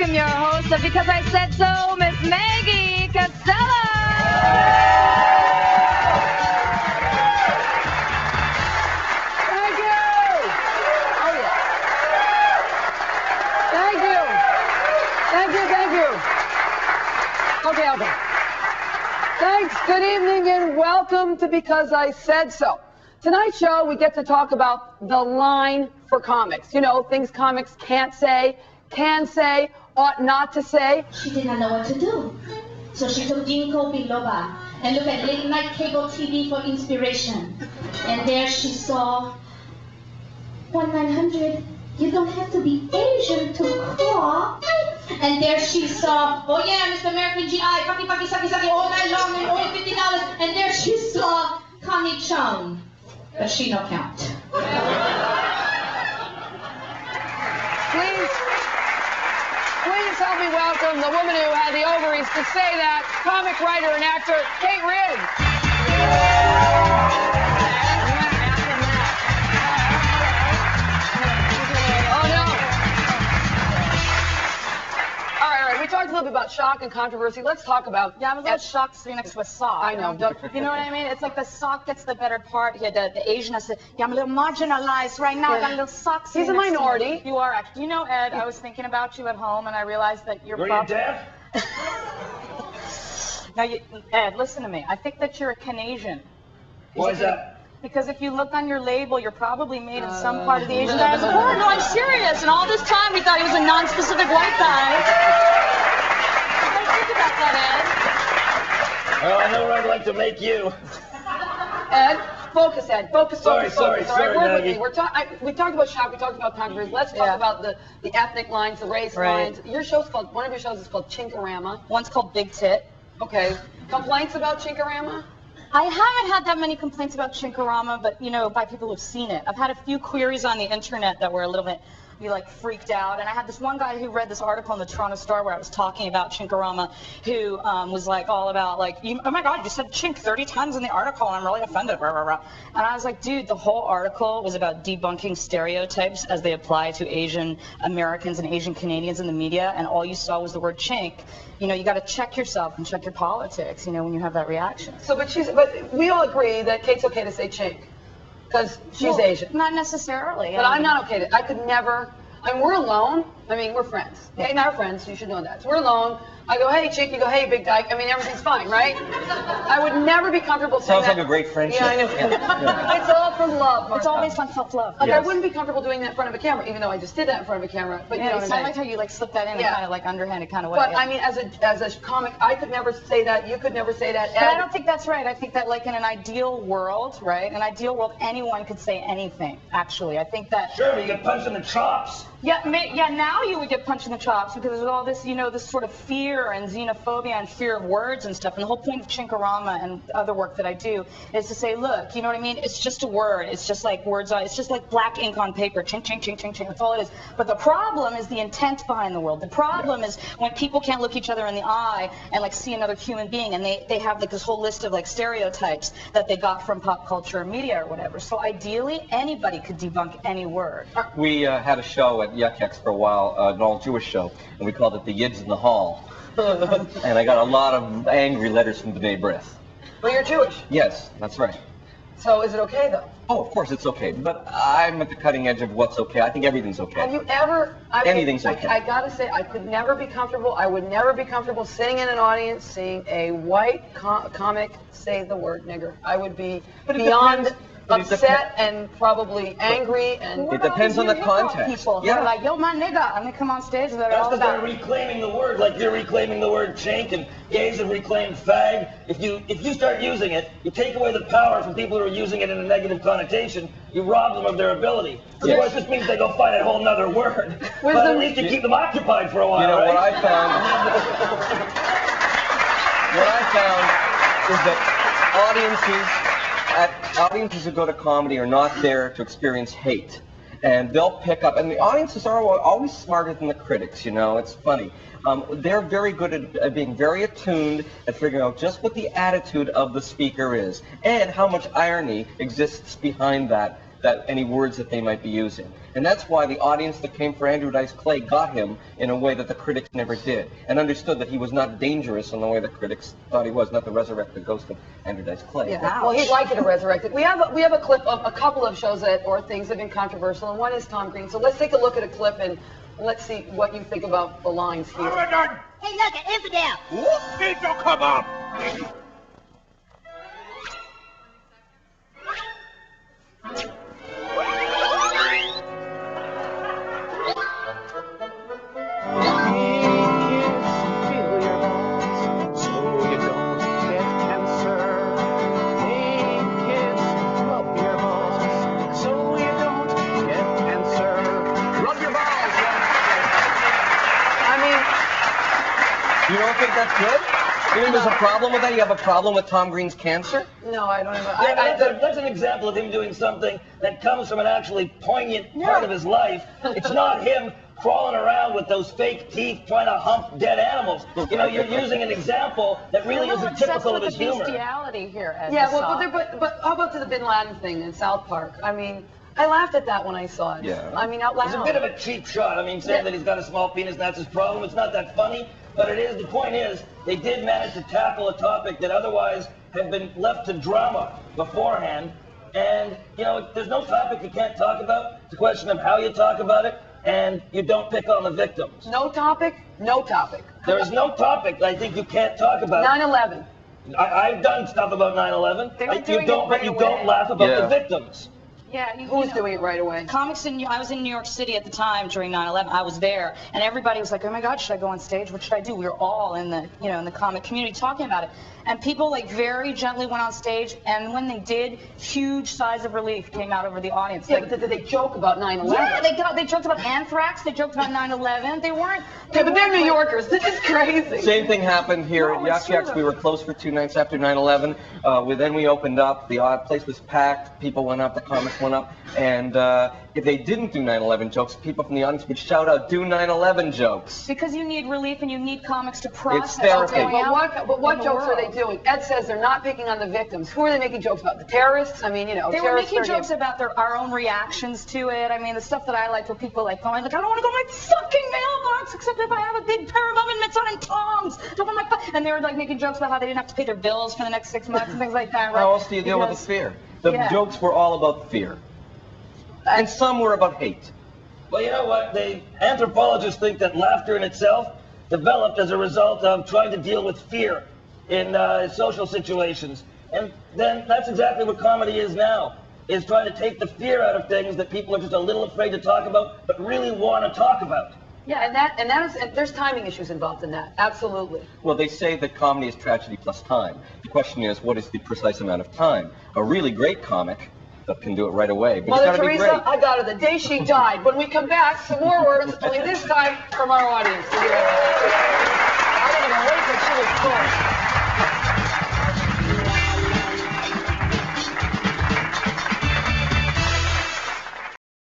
welcome your host of Because I Said So, Miss Maggie Casella. Thank you. Oh, yeah. Thank you. Okay. Thanks. Good evening and welcome to Because I Said So. Tonight's show, we get to talk about the line for comics. You know, things comics can't say, can say, ought not to say. She did not know what to do. So she took Ginkgo biloba and looked at late night cable TV for inspiration. And there she saw 1-900, you don't have to be Asian to crawl. And there she saw, oh yeah, Mr. American GI, paki saki all night long and only $50. And there she saw Connie Chung, but she no count. Please help me welcome the woman who had the ovaries to say that, comic writer and actor, Kate Rigg. We talked a little bit about shock and controversy. Let's talk about... Yeah, I'm a little shocked sitting next to a sock. I know. You know what I mean? It's like the sock gets the better part. Yeah, the Asian has to... Yeah, I'm a little marginalized right now. I got a little sock. He's a minority. You are actually. You know, Ed, I was thinking about you at home, and I realized that you're... Were you deaf? Now, Ed, listen to me. I think that you're a Canadian. Why is that? Because if you look on your label, you're probably made in some part of the Asian diaspora. No, I'm serious. And all this time, we thought he was a non-specific white guy. What do you think about that, Well, I know where I'd like to make you. Ed, focus, Ed. Focus. Sorry, Maggie. We talked about shock. We talked about controversy. Let's talk about the ethnic lines, the race lines. One of your shows is called Chinkorama. One's called Big Tit. Okay. Complaints about Chinkorama? I haven't had that many complaints about Chinkorama, but, you know, by people who've seen it. I've had a few queries on the internet that were a little bit, freaked out. And I had this one guy who read this article in the Toronto Star where I was talking about Chinkorama, who was all about, oh my God, you said chink 30 times in the article, and I'm really offended, rah, rah, rah. And I was like, dude, the whole article was about debunking stereotypes as they apply to Asian Americans and Asian Canadians in the media, and all you saw was the word chink. You know, you got to check yourself and check your politics, you know, when you have that reaction. So, but we all agree that Kate's okay to say chink, because she's Asian. Not necessarily. But I'm not okay I could never, we're alone. We're friends. Kate and I are friends, you should know that. So we're alone. I go, hey, chink, you go, hey, big dyke. Everything's fine, right? I would never be comfortable saying that. Sounds like a great friendship. Yeah, I know. Yeah. It's all from love, Martha. It's all based on self-love. I wouldn't be comfortable doing that in front of a camera, even though I just did that in front of a camera. But you know what I mean? I like how you slip that in kind of underhanded kind of way. But as a comic, I could never say that. You could never say that. But I don't think that's right. I think that in an ideal world, right? An ideal world, anyone could say anything. Actually, I think that. Sure, but you get punched in the chops. Yeah, now you would get punched in the chops because there's all this, this sort of fear and xenophobia and fear of words and stuff. And the whole point of Chinkorama and other work that I do is to say, look, you know what I mean? It's just a word. It's just like words. It's just like black ink on paper. Chink, chink, chink, chink, chink. That's all it is. But the problem is the intent behind the word. The problem is when people can't look each other in the eye and see another human being, and they have this whole list of stereotypes that they got from pop culture or media or whatever. So ideally, anybody could debunk any word. We had a show at Yuks for a while, an all-Jewish show, and we called it the Yids in the Hall. And I got a lot of angry letters from B'nai B'rith. Well, you're Jewish. Yes, that's right. So is it okay, though? Oh, of course it's okay, but I'm at the cutting edge of what's okay. I think everything's okay. Have you ever... Anything's okay. I gotta say, I could never be comfortable, I would never be comfortable sitting in an audience seeing a white comic say the word nigger. I would be beyond... upset and probably angry, and it depends on the context. People who are like, yo, my nigga, and they come on stage and they're all because about... they're reclaiming the word, like you're reclaiming the word chink, and gays have reclaimed fag. If you start using it, you take away the power from people who are using it in a negative connotation. You rob them of their ability. Otherwise, this means they go find a whole nother word. But at least you keep them occupied for a while. You know, right? what I found is that audiences who go to comedy are not there to experience hate, and they'll pick up, and the audiences are always smarter than the critics, it's funny. They're very good at being very attuned at figuring out just what the attitude of the speaker is, and how much irony exists behind that any words that they might be using. And that's why the audience that came for Andrew Dice Clay got him in a way that the critics never did, and understood that he was not dangerous in the way the critics thought he was, not the resurrected ghost of Andrew Dice Clay. Yeah, well, he'd like you to resurrect it. We have a clip of a couple of shows or things that have been controversial, and one is Tom Green. So let's take a look at a clip and let's see what you think about the lines here. Hey, look, an infidel! What did you come up? You don't think that's good? You think there's a problem with that? You have a problem with Tom Green's cancer? No, I don't even. That's an example of him doing something that comes from an actually poignant part of his life. It's not him crawling around with those fake teeth trying to hump dead animals. You know, you're using an example that really isn't typical of his humor. Bestiality here, as Yeah, but how about to the Bin Laden thing in South Park? I mean, I laughed at that when I saw it. Yeah. I mean, out loud. It's a bit of a cheap shot. I mean, saying that he's got a small penis, that's his problem. It's not that funny, but it is. The point is, they did manage to tackle a topic that otherwise had been left to drama beforehand. And, you know, there's no topic you can't talk about. It's a question of how you talk about it, and you don't pick on the victims. No topic? No topic. There is no topic I think you can't talk about. 9/11. I've done stuff about 9/11. They were doing You don't, it but right you away. don't laugh about the victims. Yeah, Who's doing it right away? Comics I was in New York City at the time during 9/11. I was there, and everybody was like, "Oh my God, should I go on stage? What should I do?" We were all in the, in the comic community talking about it, and people like very gently went on stage, and when they did, huge sighs of relief came out over the audience. Yeah, Like, but did they joke about 9/11? yeah, they joked about anthrax. They joked about 9/11. They weren't. Yeah, but they're New Yorkers. This is crazy. Same thing happened here No, at it's Yuks. true. We were closed for 2 nights after 9/11. Then we opened up. The place was packed. People went up. The comics went up. And if they didn't do 9/11 jokes, people from the audience would shout out, "Do 9/11 jokes." Because you need relief and you need comics to process. therapy. what's Okay, going out but what in the jokes are they world. doing? Ed says they're not picking on the victims. Who are they making jokes about? The terrorists? I mean, They were terrorists making are jokes about our own reactions to it. I mean, the stuff that I liked were people like going, like, I don't want to go to my fucking mailbox except if I have a big pair of oven mitts on and tongs. Don't want my and they were like making jokes about how they didn't have to pay their bills for the next 6 months and things like that. Right? How else do you deal with the Because- fear? The Yeah. jokes were all about fear. And some were about hate. Well, you know what? Anthropologists think that laughter in itself developed as a result of trying to deal with fear in social situations. And then that's exactly what comedy is now, is trying to take the fear out of things that people are just a little afraid to talk about, but really want to talk about. Yeah, and there's timing issues involved in that. Absolutely. Well, they say that comedy is tragedy plus time. The question is, what is the precise amount of time? A really great comic that can do it right away, but Mother it's got to be Teresa, great. I got her the day she died. When we come back, some more words, only this time from our audience. We'll be right back.